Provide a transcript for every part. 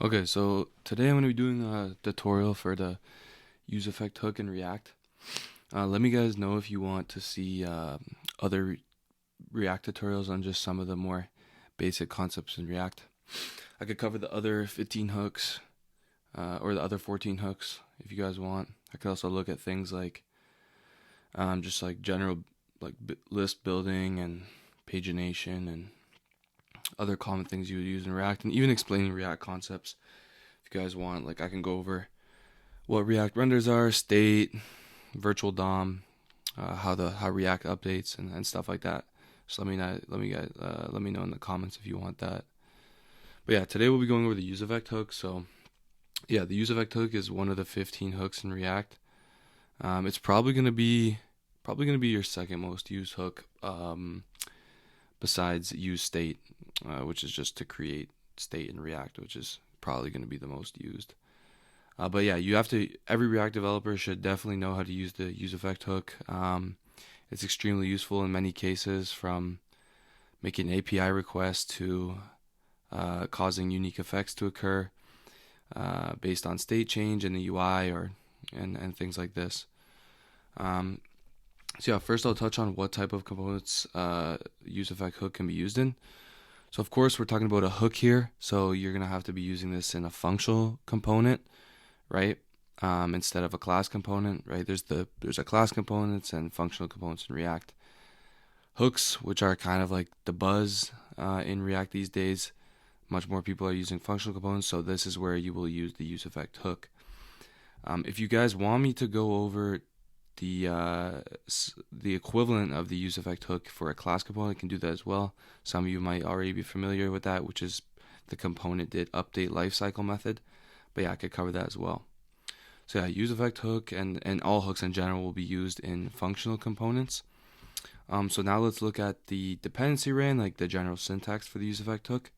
Okay, so today I'm going to be doing a tutorial for the useEffect hook in React. Let me guys know if you want to see other React tutorials on just some of the more basic concepts in React. I could cover the other 15 hooks or the other 14 hooks if you guys want. I could also look at things like just like general list building and pagination and other common things you would use in React, and even explaining React concepts. If you guys want, like I can go over what React renders are, state, virtual DOM, how React updates and stuff like that. Just let me know in the comments if you want that. But yeah, today we'll be going over the useEffect hook. So yeah, the useEffect hook is one of the 15 hooks in React. It's probably gonna be your second most used hook, besides useState, which is just to create state in React, which is probably going to be the most used. But yeah, every React developer should definitely know how to use the useEffect hook. It's extremely useful in many cases, from making API requests to causing unique effects to occur based on state change in the UI and things like this. So yeah, first I'll touch on what type of components useEffect hook can be used in. So of course we're talking about a hook here, so you're gonna have to be using this in a functional component, right? Instead of a class component, right? There's a class components and functional components in React. Hooks, which are kind of like the buzz in React these days, much more people are using functional components, so this is where you will use the useEffect hook. If you guys want me to go over the equivalent of the useEffect hook for a class component, can do that as well. Some of you might already be familiar with that, which is the component did update lifecycle method. But yeah, I could cover that as well. So yeah, useEffect hook and all hooks in general will be used in functional components. So now let's look at the dependency array and like the general syntax for the useEffect hook.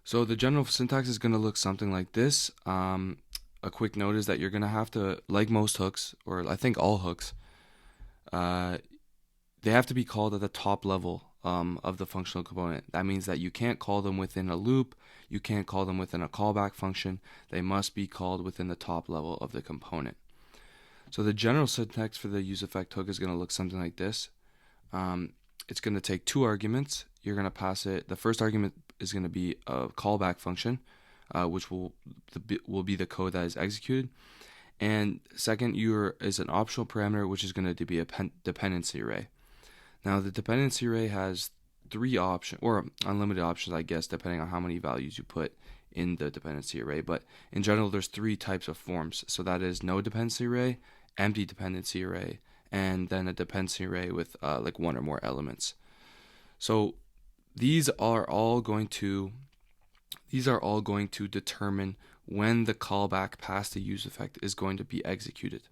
So the general syntax is going to look something like this. A quick note is that you're going to have to, like most hooks, or I think all hooks, they have to be called at the top level of the functional component. That means that you can't call them within a loop, you can't call them within a callback function. They must be called within the top level of the component. So the general syntax for the useEffect hook is going to look something like this. It's going to take two arguments. You're going to pass it. The first argument is going to be a callback function, which will be the code that is executed. And second, is an optional parameter, which is going to be a dependency array. Now, the dependency array has three options, or unlimited options, I guess, depending on how many values you put in the dependency array. But in general, there's three types of forms. So that is no dependency array, empty dependency array, and then a dependency array with like one or more elements. So these are all going to determine when the callback past the useEffect is going to be executed.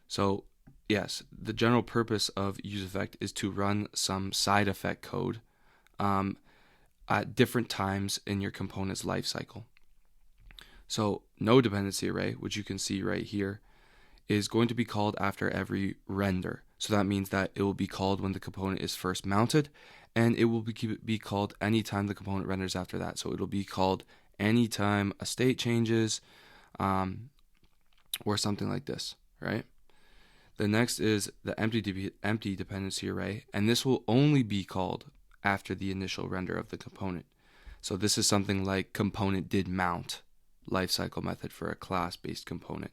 So yes, the general purpose of useEffect is to run some side effect code at different times in your component's lifecycle. So no dependency array, which you can see right here, is going to be called after every render. So that means that it will be called when the component is first mounted, and it will be called anytime the component renders after that. So it'll be called anytime a state changes, or something like this, right? The next is the empty dependency array, and this will only be called after the initial render of the component. So this is something like component did mount lifecycle method for a class-based component,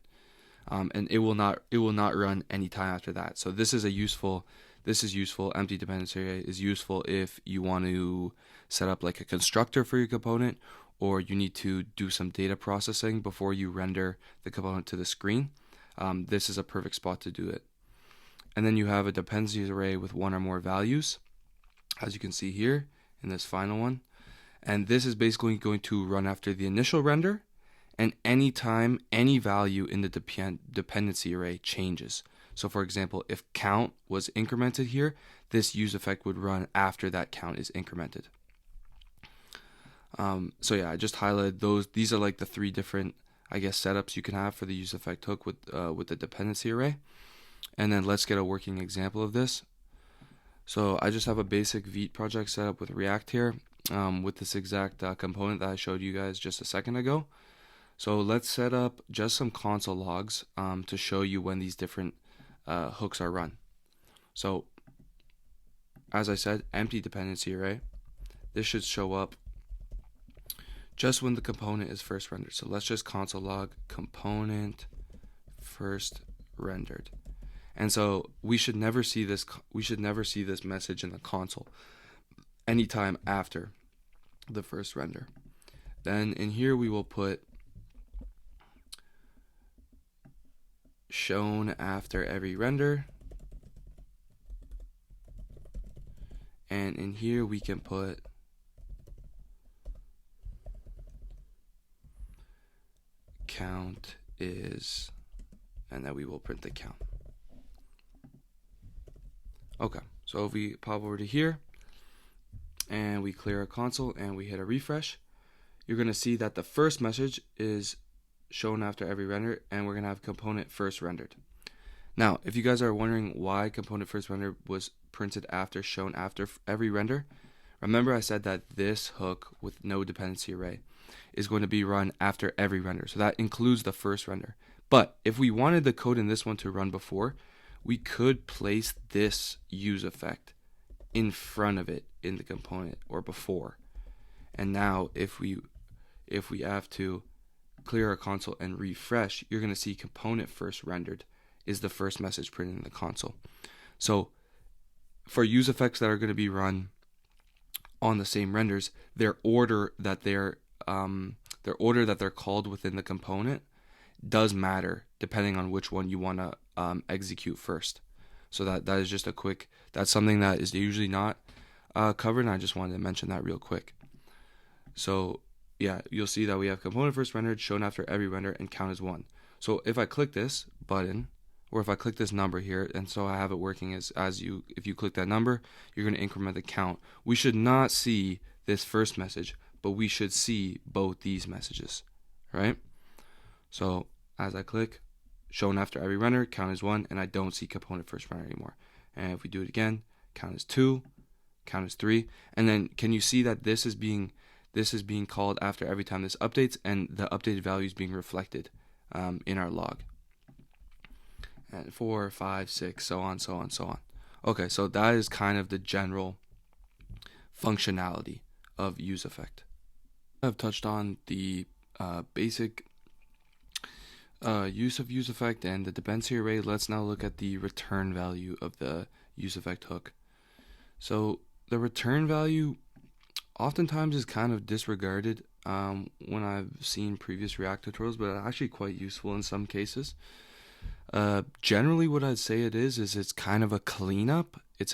and it will not run any time after that. So this is useful. Empty dependency array is useful if you want to set up like a constructor for your component, or you need to do some data processing before you render the component to the screen. This is a perfect spot to do it. And then you have a dependency array with one or more values, as you can see here in this final one. And this is basically going to run after the initial render and anytime any value in the dependency array changes. So for example, if count was incremented here, this useEffect would run after that count is incremented. So yeah, I just highlighted those. These are like the three different, I guess, setups you can have for the useEffect hook with the dependency array. And then let's get a working example of this. So I just have a basic Vite project set up with React here. with this exact component that I showed you guys just a second ago. So let's set up just some console logs to show you when these different hooks are run. So as I said, empty dependency array. This should show up just when the component is first rendered. So let's just console log component first rendered. And so we should never see this message in the console anytime after the first render. Then in here we will put shown after every render. And in here we can put count is, and then we will print the count. Okay, so if we pop over to here and we clear our console and we hit a refresh, you're going to see that the first message is shown after every render, and we're going to have component first rendered. Now, if you guys are wondering why component first rendered was printed after shown after every render, remember I said that this hook with no dependency array is going to be run after every render. So that includes the first render. But if we wanted the code in this one to run before, we could place this useEffect in front of it in the component or before. And now if we have to clear our console and refresh, you're going to see component first rendered is the first message printed in the console. So for useEffects that are going to be run on the same renders, their order that they're called within the component does matter depending on which one you want to execute first. So that is just that's something that is usually not covered, and I just wanted to mention that real quick. So yeah, you'll see that we have component first rendered, shown after every render, and count as 1. So if I click this button, or if I click this number here, and so I have it working if you click that number, you're going to increment the count. We should not see this first message, but we should see both these messages, right? So as I click shown after every render, count is 1, and I don't see component first render anymore. And if we do it again, count is 2, count is 3, and then can you see that this is being called after every time this updates, and the updated value is being reflected in our log. And 4, 5, 6, so on, so on, so on. Okay, so that is kind of the general functionality of useEffect. I've touched on the basic use of useEffect and the dependency array. Let's now look at the return value of the useEffect hook. So the return value oftentimes is kind of disregarded when I've seen previous React tutorials, but actually quite useful in some cases. Generally what I'd say it is it's kind of a cleanup. It's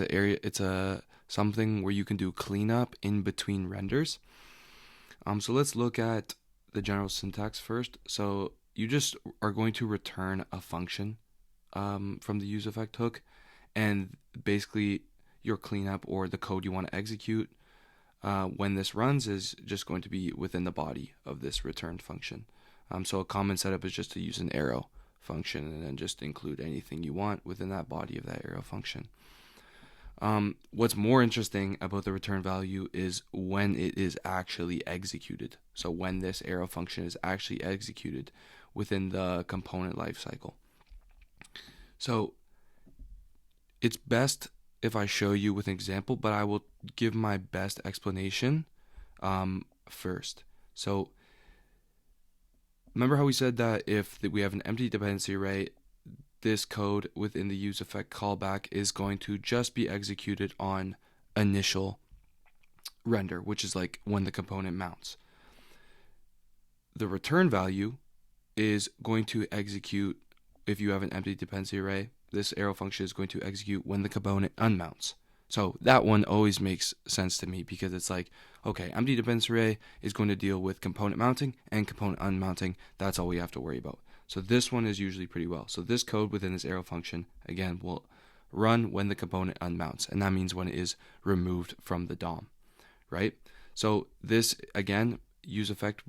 something where you can do cleanup in between renders. So let's look at the general syntax first. So you just are going to return a function from the useEffect hook, and basically your cleanup or the code you want to execute when this runs is just going to be within the body of this returned function. So a common setup is just to use an arrow function and then just include anything you want within that body of that arrow function. What's more interesting about the return value is when it is actually executed. So when this arrow function is actually executed within the component lifecycle. So it's best if I show you with an example, but I will give my best explanation first. So remember how we said that if we have an empty dependency array, this code within the useEffect callback is going to just be executed on initial render, which is like when the component mounts. The return value is going to execute, if you have an empty dependency array, this arrow function is going to execute when the component unmounts. So that one always makes sense to me because it's like, okay, empty dependency array is going to deal with component mounting and component unmounting. That's all we have to worry about. So this one is usually pretty well. So this code within this arrow function, again, will run when the component unmounts, and that means when it is removed from the DOM, right? So this, again, useEffect,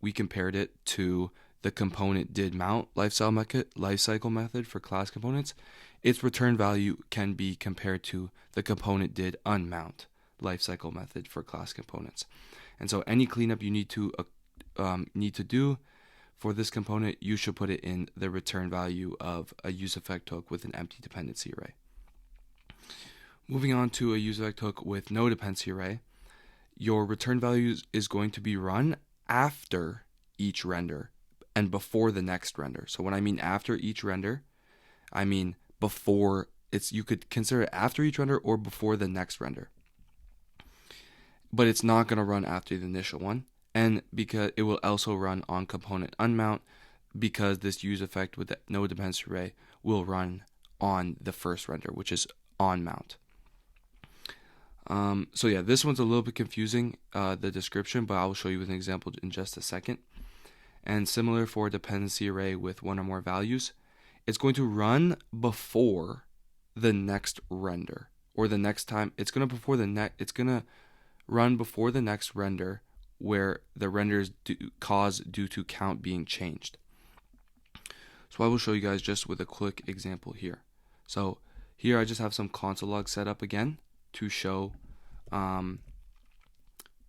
we compared it to the component did mount lifecycle method for class components. Its return value can be compared to the component did unmount lifecycle method for class components. And so any cleanup you need to do for this component, you should put it in the return value of a useEffect hook with an empty dependency array. Moving on to a useEffect hook with no dependency array, your return value is going to be run after each render and before the next render. So when I mean after each render, I mean before. You could consider it after each render or before the next render. But it's not going to run after the initial one, and because it will also run on component unmount, because this useEffect with the no dependency array will run on the first render, which is on mount. So yeah, this one's a little bit confusing, the description, but I will show you with an example in just a second. And similar for a dependency array with one or more values, it's going to run before the next render, or the next time it's going to run before the next render where the render is caused due to count being changed. So I will show you guys just with a quick example here. So here I just have some console logs set up again to show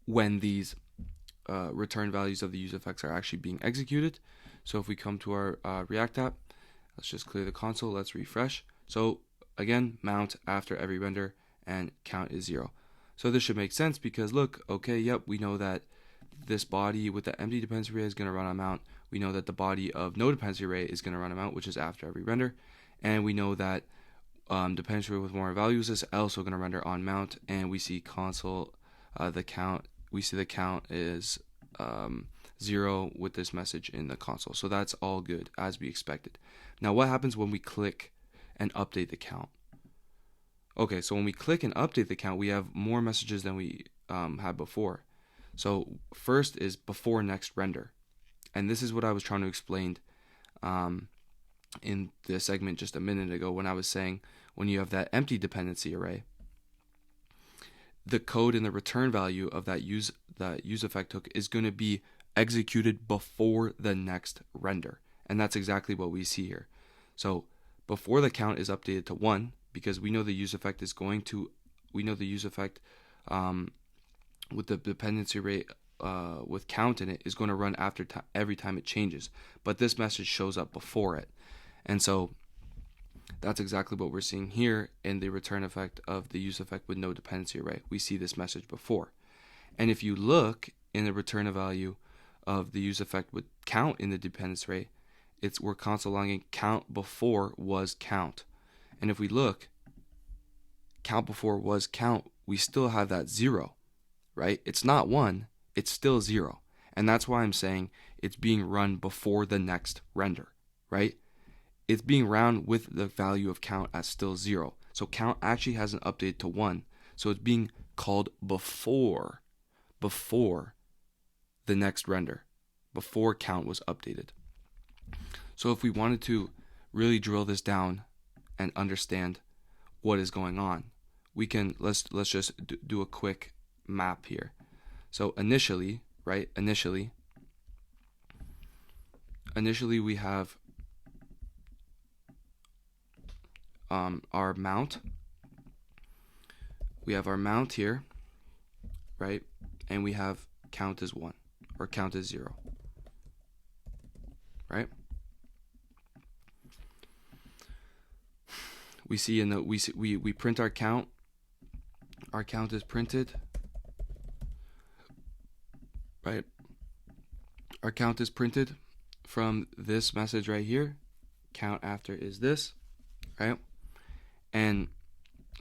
when these return values of the useEffects are actually being executed. So if we come to our React app, let's just clear the console, let's refresh. So again, mount after every render and count is 0. So this should make sense because look, okay, yep, we know that this body with the empty dependency array is going to run on mount. We know that the body of no dependency array is going to run on mount, which is after every render. And we know that dependency array with more values is also going to render on mount. And we see console, the count is 0 with this message in the console. So that's all good as we expected. Now what happens when we click and update the count? Okay, so when we click and update the count, we have more messages than we had before. So first is before next render. And this is what I was trying to explain in the segment just a minute ago when I was saying when you have that empty dependency array, the code and the return value of that useEffect hook is going to be executed before the next render. And that's exactly what we see here. So before the count is updated to 1, because we know the useEffect with the dependency array with count in it is going to run after every time it changes. But this message shows up before it. And so that's exactly what we're seeing here in the return effect of the useEffect with no dependency array. We see this message before. And if you look in the return value of the useEffect with count in the dependency array, we're console logging count before was count. And if we look, count before was count, we still have that 0, right? It's not 1, it's still 0. And that's why I'm saying it's being run before the next render, right? It's being run with the value of count as still 0. So count actually hasn't updated to 1. So it's being called before the next render, before count was updated. So if we wanted to really drill this down and understand what is going on, we can let's just do a quick map here. So initially we have our mount. We have our mount here, right? And we have count is 1 or count is 0, right? We see we print our count. Our count is printed, right? Our count is printed from this message right here. Count after is this, right? And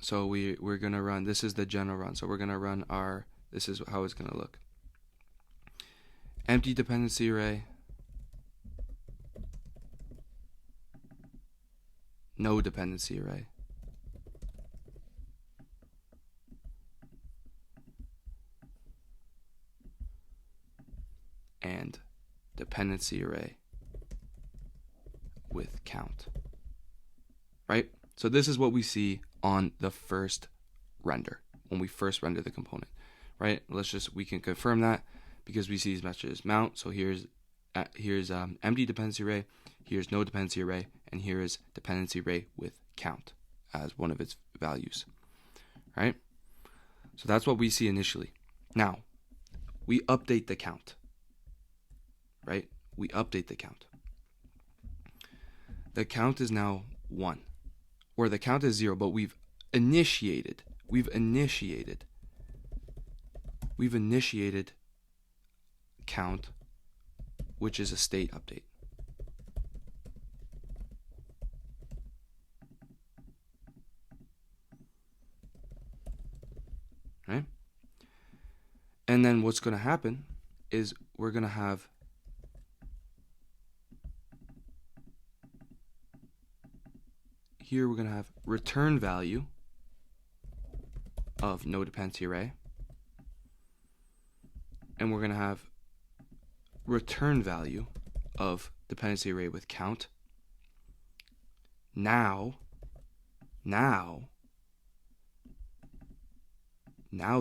so we're gonna run. This is the general run. So we're gonna run our. This is how it's gonna look. Empty dependency array. No dependency array. And dependency array with count. Right? So this is what we see on the first render, when we first render the component. Right? We can confirm that because we see these messages mount. So here's empty dependency array, here's no dependency array, and here is dependency array with count as one of its values. Right? So that's what we see initially. Now, we update the count, right? We update the count. The count is now 1, or the count is 0, but we've initiated count, which is a state update. Right? And then what's going to happen is we're going to have here we're going to have return value of no dependency array, and we're going to have return value of dependency array with count. Now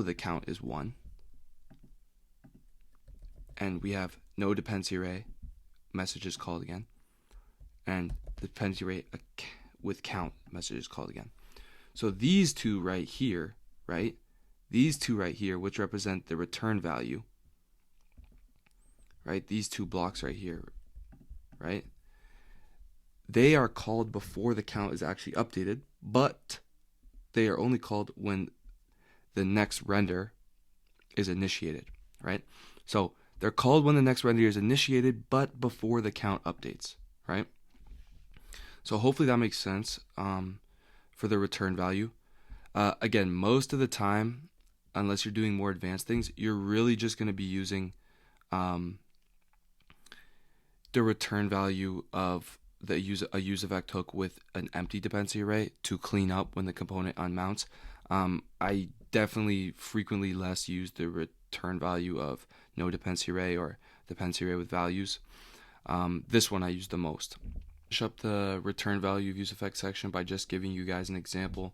the count is 1, and we have no dependency array, message is called again, and the dependency array with count, message is called again. So these two right here, right? These two right here, which represent the return value, right? These two blocks right here, right? They are called before the count is actually updated, but they are only called when the next render is initiated, right? So they're called when the next render is initiated, but before the count updates, right? So hopefully that makes sense for the return value. Again, most of the time, unless you're doing more advanced things, you're really just going to be using the return value of a useEffect hook with an empty dependency array to clean up when the component unmounts. I definitely frequently less use the return value of no dependency array or dependency array with values. This one I use the most. Finish up the return value of useEffect section by just giving you guys an example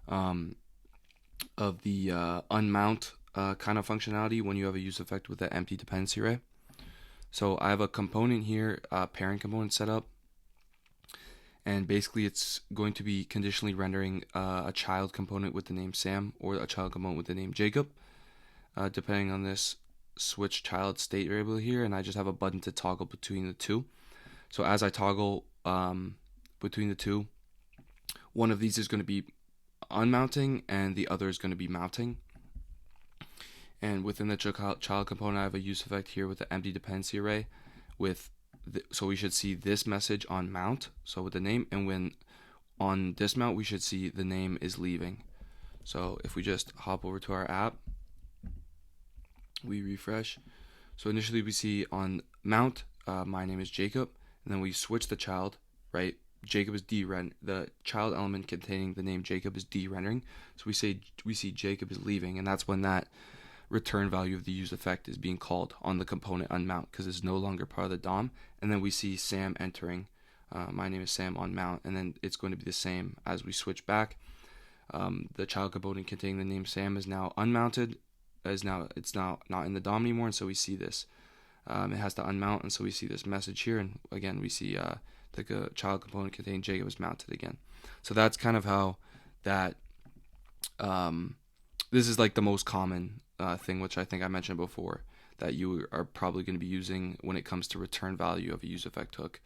of the unmount kind of functionality when you have a useEffect with an empty dependency array. So I have a component here, parent component set up, and basically it's going to be conditionally rendering a child component with the name Sam or a child component with the name Jacob, depending on this switch child state variable here, and I just have a button to toggle between the two. So as I toggle between the two, one of these is going to be unmounting and the other is going to be mounting. And within the child component, I have a useEffect here with the empty dependency array so we should see this message on mount, so with the name, and when on dismount we should see the name is leaving. So if we just hop over to our app, we refresh. So initially we see on mount, my name is Jacob, and then we switch the child, right? Jacob is the child element containing the name Jacob is de-rendering. So we see Jacob is leaving, and that's when that return value of the useEffect is being called on the component unmount because it's no longer part of the DOM. And then we see Sam entering, my name is Sam on mount, and then it's going to be the same as we switch back. The child component containing the name Sam is now unmounted, it's now not in the DOM anymore, and so we see this. It has to unmount, and so we see this message here, and again we see the child component containing Jacob is mounted again. So that's kind of how that this is like the most common thing, which I think I mentioned before, that you are probably going to be using when it comes to return value of a useEffect hook.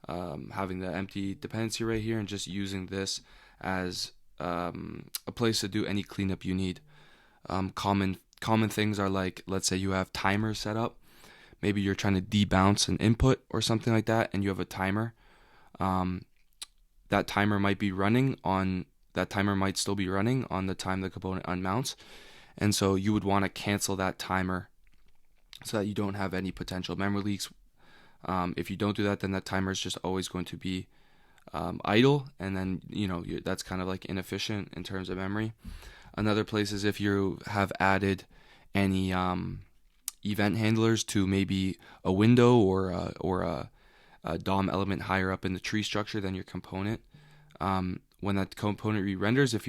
Having the empty dependency array here and just using this as a place to do any cleanup you need. Common things are like, let's say you have timers set up. Maybe you're trying to debounce an input or something like that, and you have a timer. That timer might still be running on the time the component unmounts, and so you would want to cancel that timer so that you don't have any potential memory leaks. If you don't do that, then that timer is just always going to be idle, and then that's kind of like inefficient in terms of memory. Another place is if you have added any event handlers to maybe a window or a DOM element higher up in the tree structure than your component. When that component re-renders, if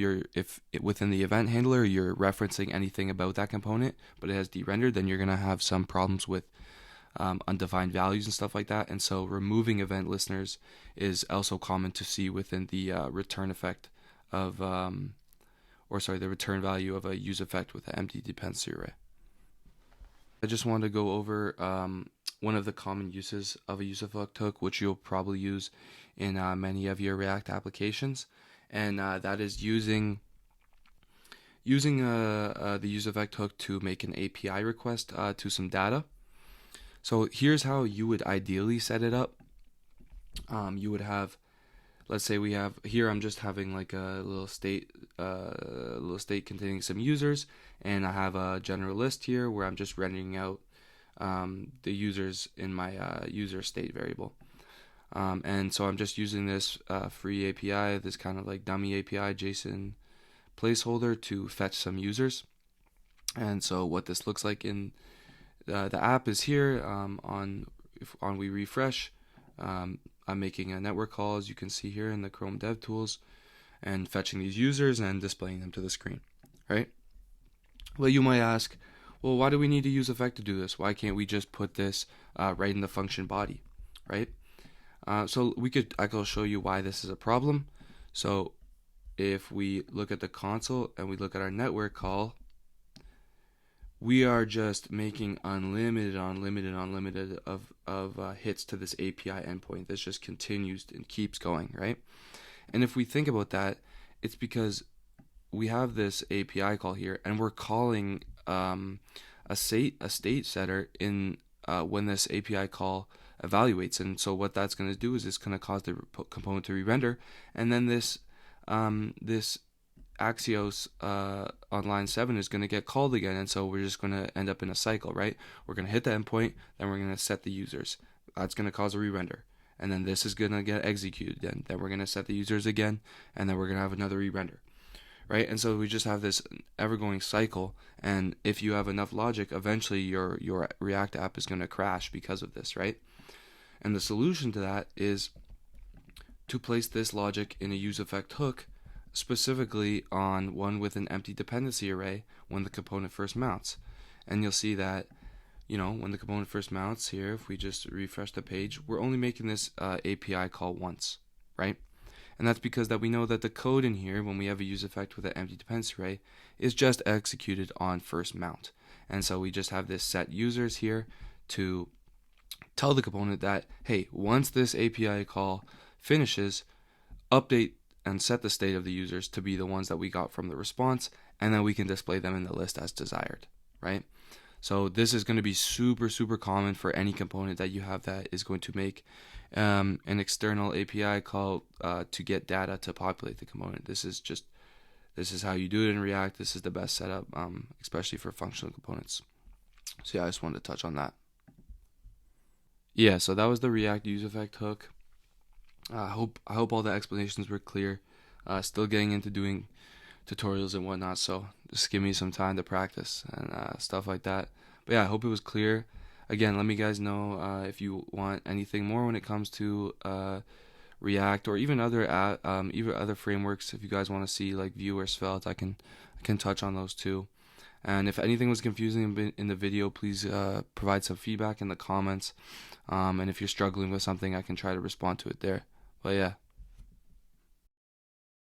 within the event handler you're referencing anything about that component, but it has de-rendered, then you're going to have some problems with undefined values and stuff like that. And so removing event listeners is also common to see within the return effect of, the return value of a useEffect with an empty dependency array. I just want to go over one of the common uses of a useEffect hook, which you'll probably use in many of your React applications, and that is using the useEffect hook to make an API request to some data. So here's how you would ideally set it up. You would have, let's say we have here, I'm just having like a little state containing some users, and I have a general list here where I'm just rendering out the users in my user state variable. And so I'm just using this free API, this kind of like dummy API JSON placeholder to fetch some users. And so what this looks like in the app is here if we refresh. I'm making a network call, as you can see here in the Chrome DevTools, and fetching these users and displaying them to the screen, right? Well, you might ask, well, why do we need to use useEffect to do this? Why can't we just put this right in the function body, right? So I can show you why this is a problem. So if we look at the console and we look at our network call, we are just making unlimited of hits to this API endpoint. This just continues and keeps going, right? And if we think about that, it's because we have this API call here, and we're calling a state setter in when this API call evaluates. And so what that's going to do is it's going to cause the component to re-render, and then this Axios on line 7 is going to get called again, and so we're just going to end up in a cycle, right? We're going to hit the endpoint, then we're going to set the users. That's going to cause a re-render, and then this is going to get executed, and then we're going to set the users again, and then we're going to have another re-render, right? And so we just have this ever-going cycle, and if you have enough logic, eventually your React app is going to crash because of this, right? And the solution to that is to place this logic in a useEffect hook, specifically on one with an empty dependency array when the component first mounts. And you'll see that, when the component first mounts here, if we just refresh the page, we're only making this API call once, right? And that's because that we know that the code in here, when we have a useEffect with an empty dependency array, is just executed on first mount. And so we just have this set users here to tell the component that, hey, once this API call finishes, update and set the state of the users to be the ones that we got from the response, and then we can display them in the list as desired, right? So this is going to be super common for any component that you have that is going to make an external API call to get data to populate the component. This is how you do it in React. This is the best setup, especially for functional components. So yeah, I just wanted to touch on that. Yeah, so that was the React useEffect hook. I hope all the explanations were clear. Still getting into doing tutorials and whatnot, so just give me some time to practice and stuff like that. But yeah, I hope it was clear. Again, let me guys know if you want anything more when it comes to React or even other frameworks. If you guys want to see like Vue or Svelte, I can touch on those too. And if anything was confusing in the video, please provide some feedback in the comments. And if you're struggling with something, I can try to respond to it there. But yeah,